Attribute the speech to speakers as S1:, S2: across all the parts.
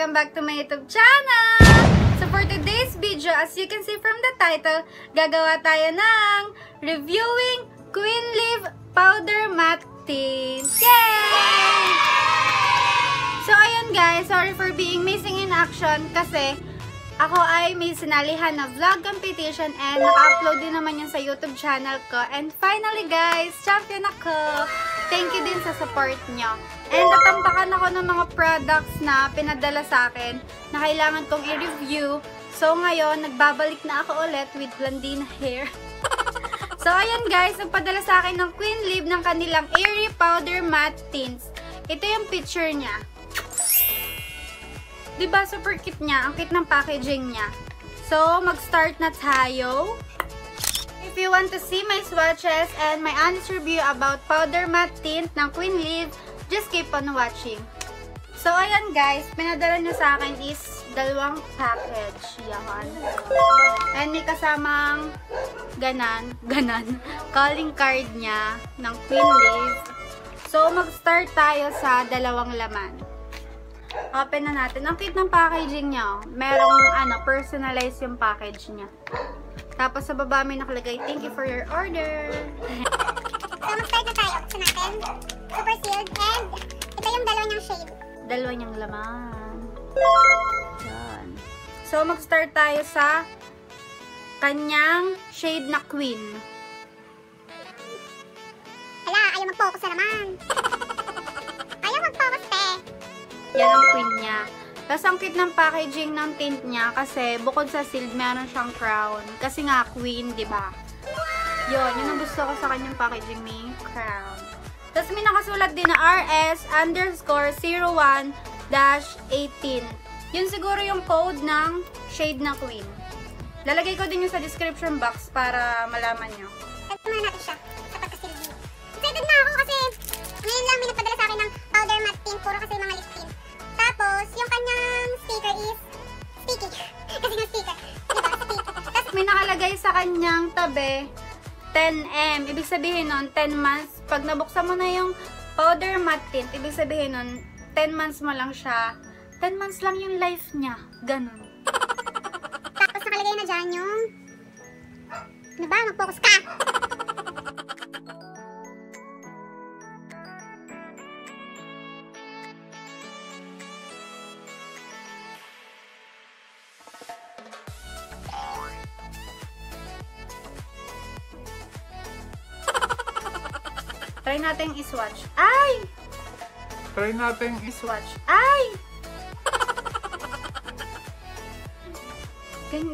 S1: Welcome back to my YouTube channel! So for today's video, as you can see from the title, gagawa tayo ng reviewing Queen Leave Powder Matte Tint. Yay! So ayun guys, sorry for being missing in action kasi ako ay may sinalihan na vlog competition and naka-upload din naman yan sa YouTube channel ko. And finally guys, champion ako! Thank you din sa support nyo. And natampakan ako ng mga products na pinadala sa akin na kailangan kong i-review. So ngayon, nagbabalik na ako ulit with blondine hair. So ayan guys, nagpadala sa akin ng Queen Leave ng kanilang Airy Powder Matte Tints. Ito yung picture niya. Diba, super cute niya. Ang cute ng packaging niya. So, mag-start na tayo. If you want to see my swatches and my honest review about powder matte tint ng Queen Leave, just keep on watching. So, ayan guys, pinadala niya sa akin is dalawang package. Yan. And may kasamang calling card niya ng Queen Leave. So, mag-start tayo sa dalawang laman. Open na natin. Ang cute ng packaging niya. Merong personalized yung package niya. Tapos sa baba may nakalagay, thank you for your order.
S2: So mag-start na tayo. Buksan natin. Super sealed. And ito yung dalawa niyang shade.
S1: Dalawa niyang laman. Yan. So mag-start tayo sa kanyang shade na Queen.
S2: Hala, ayaw mag-focus na naman. Ayaw mag-focus, te.
S1: Yan ang Queen niya. Tapos ang cute ng packaging ng tint niya kasi bukod sa sealed, meron siyang crown. Kasi nga Queen, di ba? Yun ang gusto ko sa kanyang packaging, may crown. Tapos may nakasulat din na RS_01-18. Yun siguro yung code ng shade na Queen. Lalagay ko din yung sa description box para malaman nyo.
S2: Tagpunan natin siya sa pagka-sealed niya. Excited na ako kasi ngayon lang may nagpadala sa akin ng powder matte tint. Puro kasi mga lip tint. Tapos, yung kanyang sticker is sticky. Kasi yung sticker. Diba? Sticky. Tapos,
S1: may nakalagay sa kanyang tabi 10M. Ibig sabihin nun, 10 months. Pag nabuksan mo na yung powder matte tint, ibig sabihin nun, 10 months mo lang siya. 10 months lang yung life niya. Ganun.
S2: Tapos, nakalagay na dyan yung ano ba? Mag-focus ka!
S1: Try natin i-swatch. Ay!
S3: Try natin
S1: I-swatch. Ay!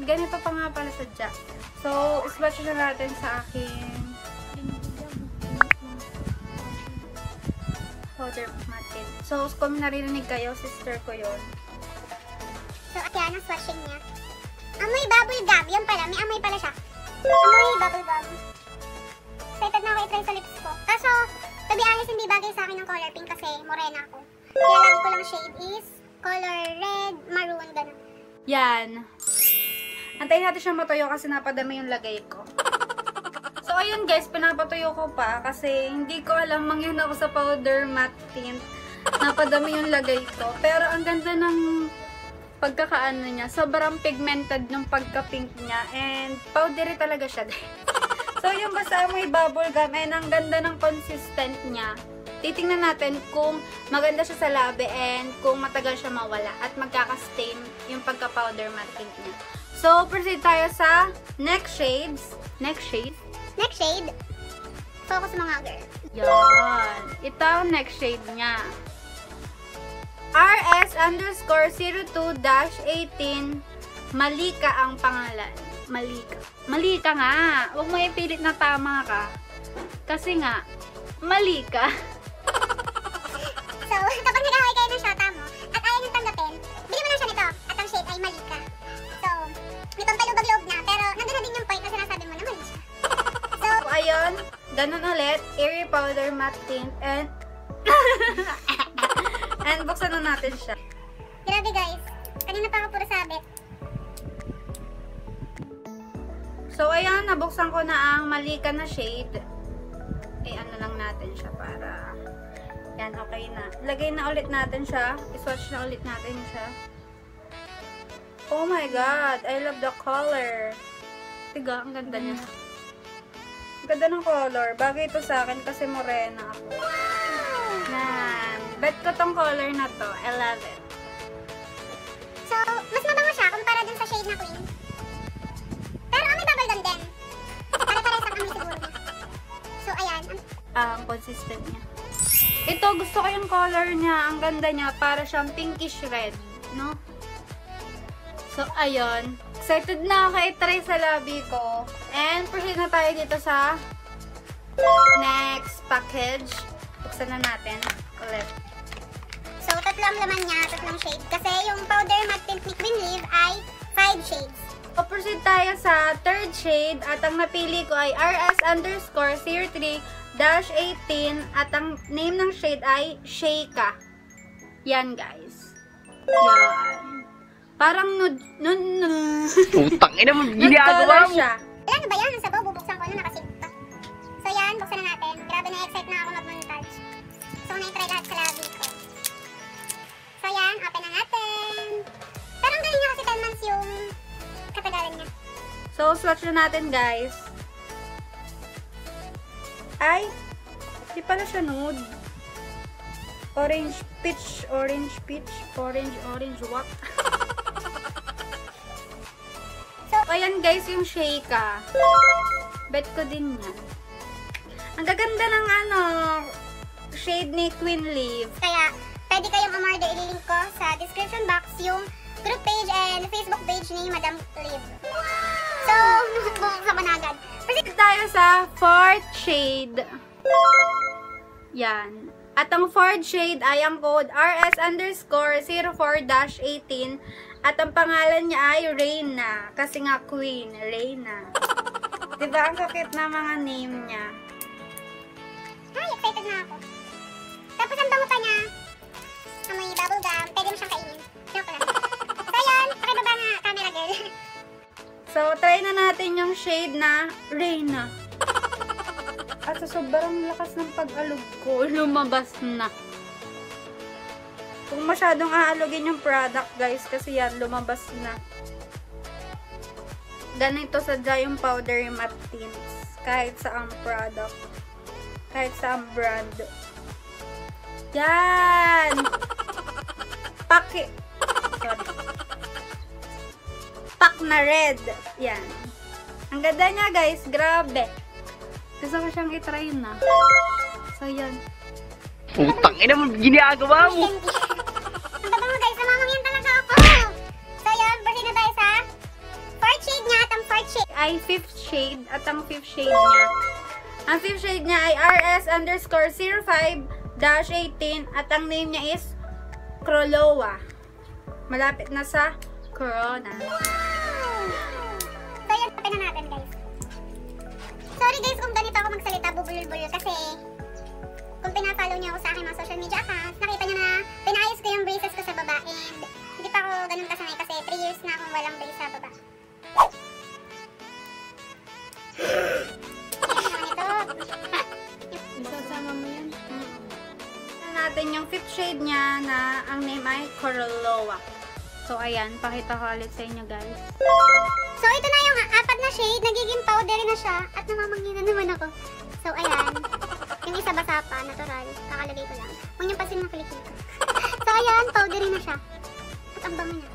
S1: Ganito pa nga pala sa jack. So, i-swatch na natin sa aking powder matte. So, kung narinig kayo, sister ko yon.
S2: So, yan ang swatching niya. Amoy bubble gum. Yun pala. May amoy pala siya. Amoy bubble gum. Excited na ako i-try sa lips ko. Kaso, to be honest, hindi bagay sa akin ng color pink kasi morena ako. Kaya lagi ko lang shade is color red, maroon, gano'n.
S1: Yan. Antayin natin siya matuyo kasi napadami yung lagay ko. So, ayun guys, pinapatuyo ko pa kasi hindi ko alam mangyan ako sa powder matte tint. Napadami yung lagay ko. Pero ang ganda ng pagkakaano niya. Sobrang pigmented ng pagka-pink niya. And powdery talaga siya. So, yung basta may bubble gum, and ang ganda ng consistent niya. Titingnan natin kung maganda siya sa labi and kung matagal siya mawala at magkaka-stain yung pagka-powder matte tint niya. So, proceed tayo sa next shades. Next shade.
S2: Next shade. Focus mga girl.
S1: Yan. Ito ang next shade niya. RS_02-18. Malika ang pangalan. Malika. Malika nga. Huwag mo ipilit na tama ka. Kasi nga, malika.
S2: So, kapag nag-away kayo ng shota mo at ayaw niyong tanggapin, bili mo lang siya nito at ang shade ay malika. So, may pampalubag-loob na pero nandun na din yung point na sinasabi mo na mali siya. So,
S1: ayun. Ganun ulit. Airy powder matte tint and and buksan na natin siya.
S2: grabe guys. Kanina pa ako puro sabit.
S1: So, ayan, nabuksan ko na ang malika na shade. Ano lang natin siya para Yan, okay na. Lagay na ulit natin siya. I-swatch na ulit natin siya. Oh my God, I love the color. Tiga, ang ganda niya. Ang ganda ng color. Bagay ito sa akin kasi morena ako. Yan. Bet ko tong color na to. I love it.
S2: So, mas mabango siya kumpara dun sa shade na Queen. Pero amoy bubblegum din. Para-pares ang amoy siguro niya. So, ayan.
S1: Ang consistent niya. Ito, gusto ko yung color niya. Ang ganda niya. Para siyang pinkish red. No? So, ayun. Excited na ako i-try sa labi ko. And, proceed na tayo dito sa next package. Buksan na natin ulit.
S2: So, tatlo ang laman niya, tatlong shade. Kasi yung powder matte tint ni Queen Liv ay 5 shades.
S1: So, proceed tayo sa third shade. At ang napili ko ay RS_03-18 at ang name ng shade ay Sheika. Yan, guys. Yan. Parang
S4: Putang ina mo,
S1: nude
S4: ginagawa
S1: color
S4: mo.
S1: siya.
S2: Wala na ba yan? Ang sabaw, bubuksan ko na nakasave pa. So, yan, buksan na natin. Grabe na-excite na ako mag-montage. So, na-try lahat sa labi ko. So, yan, open na natin. Pero ang galing niya kasi 10 months yung katagalan niya.
S1: So, swatch na natin, guys. Ay, di pala siya nude. Orange peach, orange what? So, ayan guys, yung Sheika. Bet ko din yan. Ang gaganda ng shade ni Queen Liv.
S2: Kaya, pwede kayong umorder. Ililink ko sa description box yung group page and Facebook page ni Madam Liv. So, buksan ko na agad.
S1: Proceed tayo sa fourth shade. Yan. At ang fourth shade ay ang code RS_04-18 at ang pangalan niya ay Reyna. Kasi nga Queen, Reyna. Diba ang kakit na mga name niya?
S2: Ay, excited na ako. Tapos ang bango pa niya. Amoy bubblegum. Pwede mo siyang kainin. Joke lang. So yun, pakibaba na camera girl.
S1: So, try na natin yung shade na Reyna. At sa sobrang lakas ng pag-alog ko, lumabas na. Kung masyadong aalogin yung product, guys, kasi yan, lumabas na. Ganito sadya yung powder matte tints. Kahit sa ang product. Kahit sa ang brand. Yan! Sorry. Pak na red. Yan. Ang ganda niya, guys. Grabe. Gusto ko siyang itry na. So, yan.
S4: Putang ina mo, ginagawa mo.
S2: Ang babango guys, namamangyan talaga ako. So yun, proceed na tayo sa fourth shade niya at ang fourth shade.
S1: Ay, fifth shade. At ang fifth shade niya. Ang fifth shade niya ay RS_05-18 at ang name niya is Krolowa. Malapit na sa Corona.
S2: So yun, open na natin guys. Sorry guys kung ganito ako magsalita, bubulol-bulol kasi kung pina-follow niyo ako sa aking mga social media accounts, nakita niyo na pinayos ko yung braces ko sa baba and hindi pa ako ganun kasanay kasi 3 years na akong walang brace sa baba.
S1: Isasama mo yan? Natin yung fifth shade niya na ang name ay Corolowa. So, ayan. Pakita ko ulit sa inyo, guys.
S2: So ito na yung apat na shade, nagiging powdery na siya at namamangyan na naman ako. So ayan, yung isa basa pa, natural, kakalagay ko lang. Huwag niyong pasin ng kulitin ko. So ayan, powdery na siya. At ang bango niya.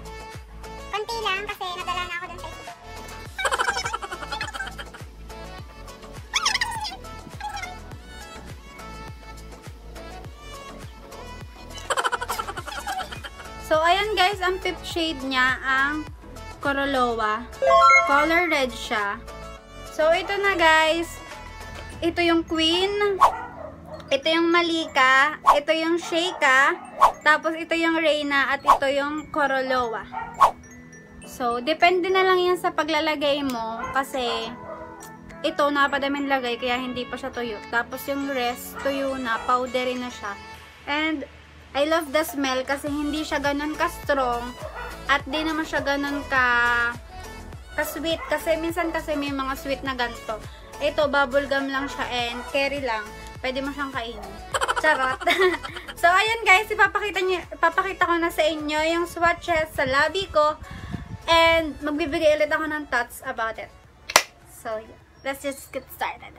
S2: Konti lang kasi nadala na ako dun sa isa.
S1: So, ayan guys, ang fifth shade niya, ang Corolowa. Color red siya. So, ito na guys. Ito yung Queen. Ito yung Malika. Ito yung Sheika. Tapos, ito yung Reyna. At ito yung Corolowa. So, depende na lang yan sa paglalagay mo. Kasi, ito, napadaming lagay. Kaya, hindi pa siya tuyo. Tapos, yung rest, tuyo na. Powdery na siya. And, I love the smell kasi hindi siya ganun ka-strong at di naman siya ganun ka-sweet kasi minsan kasi may mga sweet na ganito. Ito, bubblegum lang siya and carry lang. Pwede mo siyang kainin. Charot. So, ayan guys, ipapakita ko na sa inyo yung swatches sa labi ko. And magbibigay ulit ako ng thoughts about it. So, yeah. Let's just get started.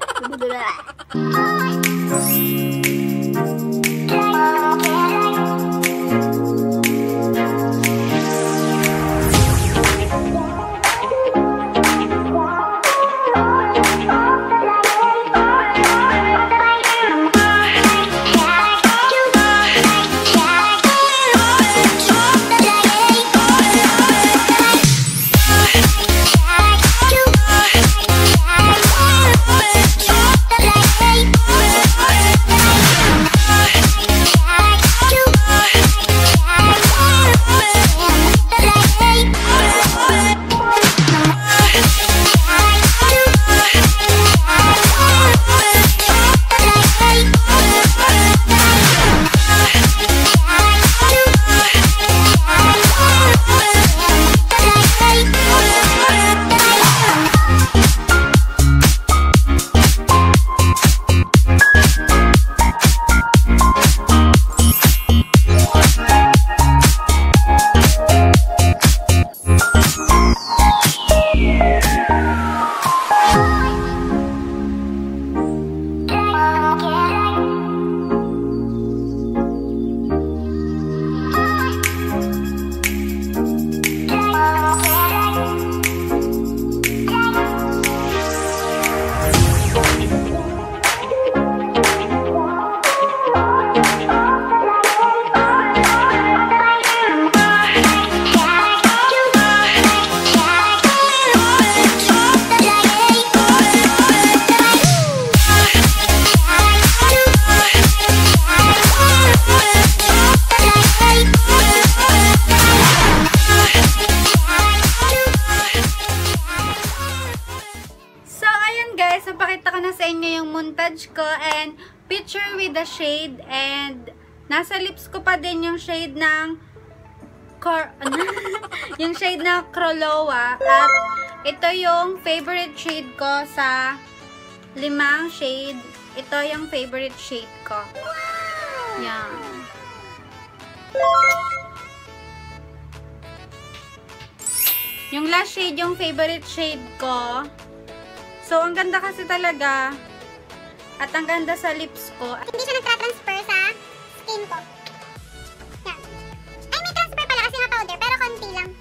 S1: ko and picture with the shade, and nasa lips ko pa din yung shade ng yung shade ng Krolowa, at ito yung favorite shade ko sa 5 shade. Ito yung favorite shade ko. Yan. Yung last shade yung favorite shade ko. So, ang ganda kasi talaga. At ang ganda sa lips ko.
S2: Hindi siya nagtra-transfer sa skin ko. Yan. Ay, may transfer pala kasi nga powder, pero konti lang.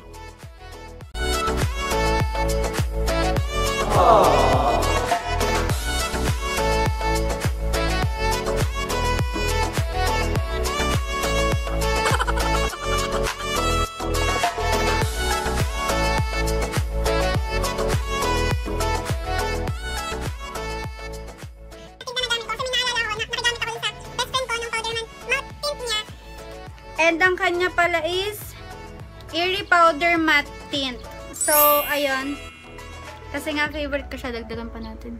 S1: And ang kanya pala is Airy Powder Matte Tint. So, ayun. Kasi nga favorite ko siya. Dagdagan pa natin.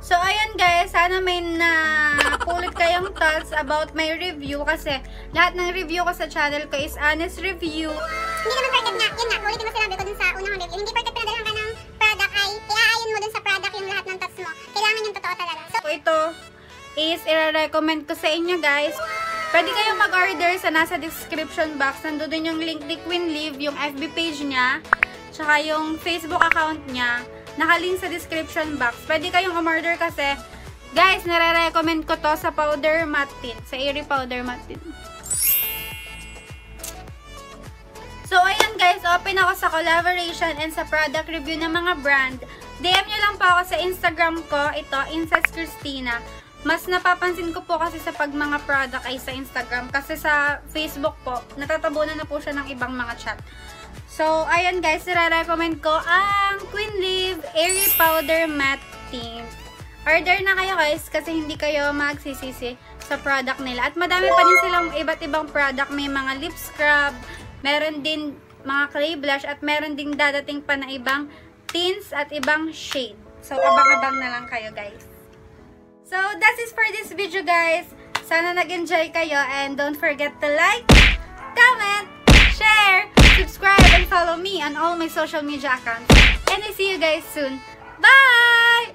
S1: So, ayun guys. Sana may napulot kayong thoughts about my review. Kasi lahat ng review ko sa channel ko is honest review.
S2: Hindi naman perfect na. Yun nga, ulitin mo sinabi ko dun sa unang review. Hindi perfect na dalahan ka ng product ay i-aayon mo dun sa product yung lahat ng thoughts mo. Kailangan yung totoo talaga. So,
S1: ito is i-recommend ko sa inyo guys. Pwede kayong mag-order sa nasa description box. Nandun yung link ni Queen Liv, yung FB page niya, tsaka yung Facebook account niya. Nakalink sa description box. Pwede kayong umorder kasi, guys, nare-recommend ko to sa powder matte tint. Sa Airy Powder Matte Tint. So, ayan guys, open ako sa collaboration and sa product review ng mga brand. DM nyo lang po ako sa Instagram ko. Ito, Insets Christina. Mas napapansin ko po kasi sa pag mga product ay sa Instagram. Kasi sa Facebook po, natatabunan na po siya ng ibang mga chat. So, ayan guys, nire-recommend ko ang Queen Liv Airy Powder Matte Tint. Order na kayo guys kasi hindi kayo magsisisi sa product nila. At madami pa din silang iba't ibang product. May mga lip scrub, meron din mga clay blush, at meron din dadating pa na ibang tints at ibang shade. So, abang-abang na lang kayo guys. So, that's it for this video guys. Sana nag-enjoy kayo and don't forget to like, comment, share, subscribe, and follow me on all my social media accounts. And I see you guys soon. Bye!